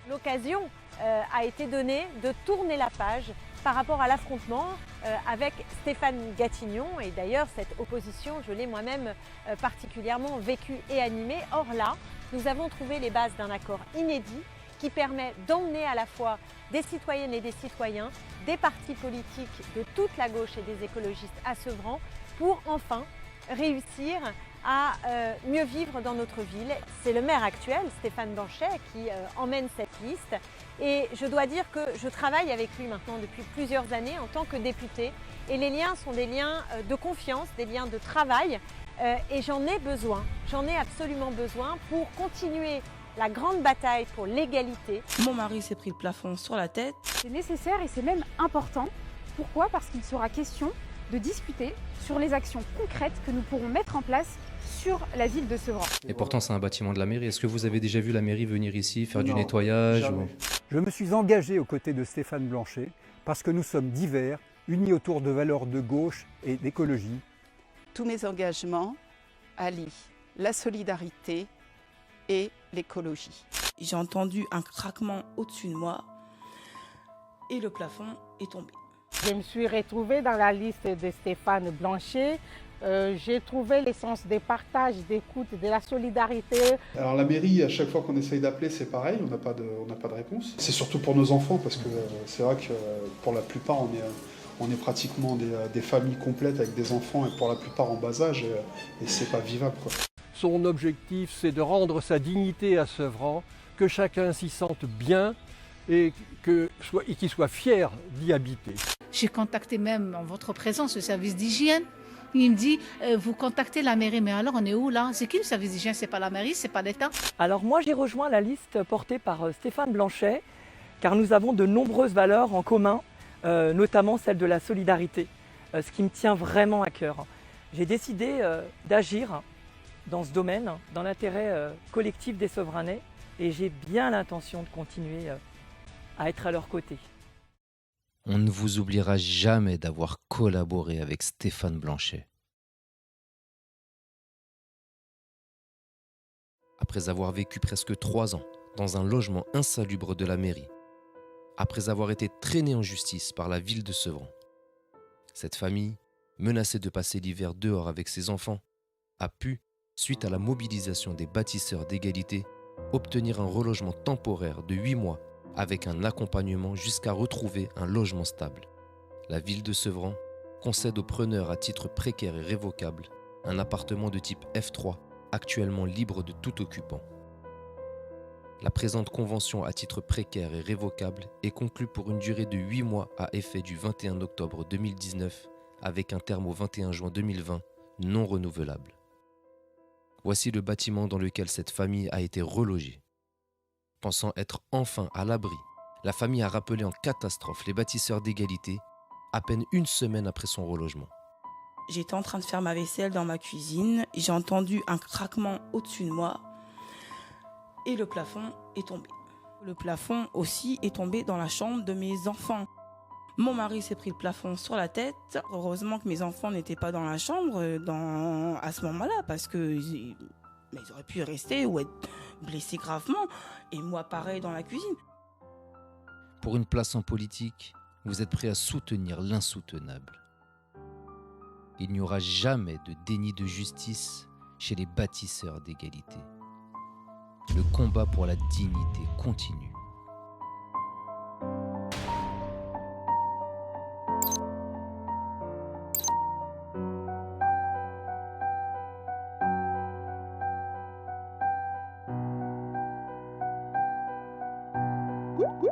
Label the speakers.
Speaker 1: L'occasion a été donnée de tourner la page par rapport à l'affrontement avec Stéphane Gatignon. Et d'ailleurs, cette opposition, je l'ai moi-même particulièrement vécue et animée. Or là, nous avons trouvé les bases d'un accord inédit qui permet d'emmener à la fois des citoyennes et des citoyens, des partis politiques de toute la gauche et des écologistes à Sevran pour enfin réussir à mieux vivre dans notre ville. C'est le maire actuel, Stéphane Blanchet, qui emmène cette liste. Et je dois dire que je travaille avec lui maintenant depuis plusieurs années en tant que député. Et les liens sont des liens de confiance, des liens de travail. Et j'en ai absolument besoin pour continuer la grande bataille pour l'égalité.
Speaker 2: Mon mari s'est pris le plafond sur la tête.
Speaker 3: C'est nécessaire et c'est même important. Pourquoi ? Parce qu'il sera question de discuter sur les actions concrètes que nous pourrons mettre en place sur la ville de Sevran.
Speaker 4: Et pourtant, c'est un bâtiment de la mairie. Est-ce que vous avez déjà vu la mairie venir ici faire du
Speaker 5: Non,
Speaker 4: nettoyage ou...
Speaker 5: Je me suis engagé aux côtés de Stéphane Blanchet parce que nous sommes divers, unis autour de valeurs de gauche et d'écologie.
Speaker 6: Tous mes engagements allient la solidarité et l'écologie.
Speaker 2: J'ai entendu un craquement au-dessus de moi et le plafond est tombé.
Speaker 7: Je me suis retrouvée dans la liste de Stéphane Blanchet. J'ai trouvé l'essence des partages, d'écoute, de la solidarité.
Speaker 8: Alors la mairie, à chaque fois qu'on essaye d'appeler, c'est pareil, on n'a pas de réponse. C'est surtout pour nos enfants, parce que c'est vrai que pour la plupart, on est pratiquement des familles complètes avec des enfants, et pour la plupart en bas âge, et c'est pas vivable, quoi.
Speaker 9: Son objectif, c'est de rendre sa dignité à Sevran, que chacun s'y sente bien et qu'il soit fier d'y habiter.
Speaker 10: J'ai contacté même en votre présence le service d'hygiène. Il me dit, vous contactez la mairie, mais alors on est où là? C'est qui le service d'hygiène? C'est pas la mairie, c'est pas l'État?
Speaker 11: Alors moi j'ai rejoint la liste portée par Stéphane Blanchet, car nous avons de nombreuses valeurs en commun, notamment celle de la solidarité, ce qui me tient vraiment à cœur. J'ai décidé d'agir dans ce domaine, dans l'intérêt collectif des Sevranais, et j'ai bien l'intention de continuer à être à leur côté.
Speaker 4: On ne vous oubliera jamais d'avoir collaboré avec Stéphane Blanchet. Après avoir vécu presque 3 ans dans un logement insalubre de la mairie, après avoir été traînée en justice par la ville de Sevran, cette famille, menacée de passer l'hiver dehors avec ses enfants, a pu, suite à la mobilisation des bâtisseurs d'égalité, obtenir un relogement temporaire de 8 mois avec un accompagnement jusqu'à retrouver un logement stable. La ville de Sevran concède aux preneurs à titre précaire et révocable un appartement de type F3 actuellement libre de tout occupant. La présente convention à titre précaire et révocable est conclue pour une durée de 8 mois à effet du 21 octobre 2019 avec un terme au 21 juin 2020 non renouvelable. Voici le bâtiment dans lequel cette famille a été relogée. Pensant être enfin à l'abri, la famille a rappelé en catastrophe les bâtisseurs d'égalité à peine une semaine après son relogement.
Speaker 2: J'étais en train de faire ma vaisselle dans ma cuisine, j'ai entendu un craquement au-dessus de moi et le plafond est tombé. Le plafond aussi est tombé dans la chambre de mes enfants. Mon mari s'est pris le plafond sur la tête. Heureusement que mes enfants n'étaient pas dans la chambre à ce moment-là parce que mais ils auraient pu rester ou être blessés gravement. Et moi, pareil, dans la cuisine.
Speaker 4: Pour une place en politique, vous êtes prêt à soutenir l'insoutenable. Il n'y aura jamais de déni de justice chez les bâtisseurs d'égalité. Le combat pour la dignité continue.
Speaker 1: Whoop, whoop.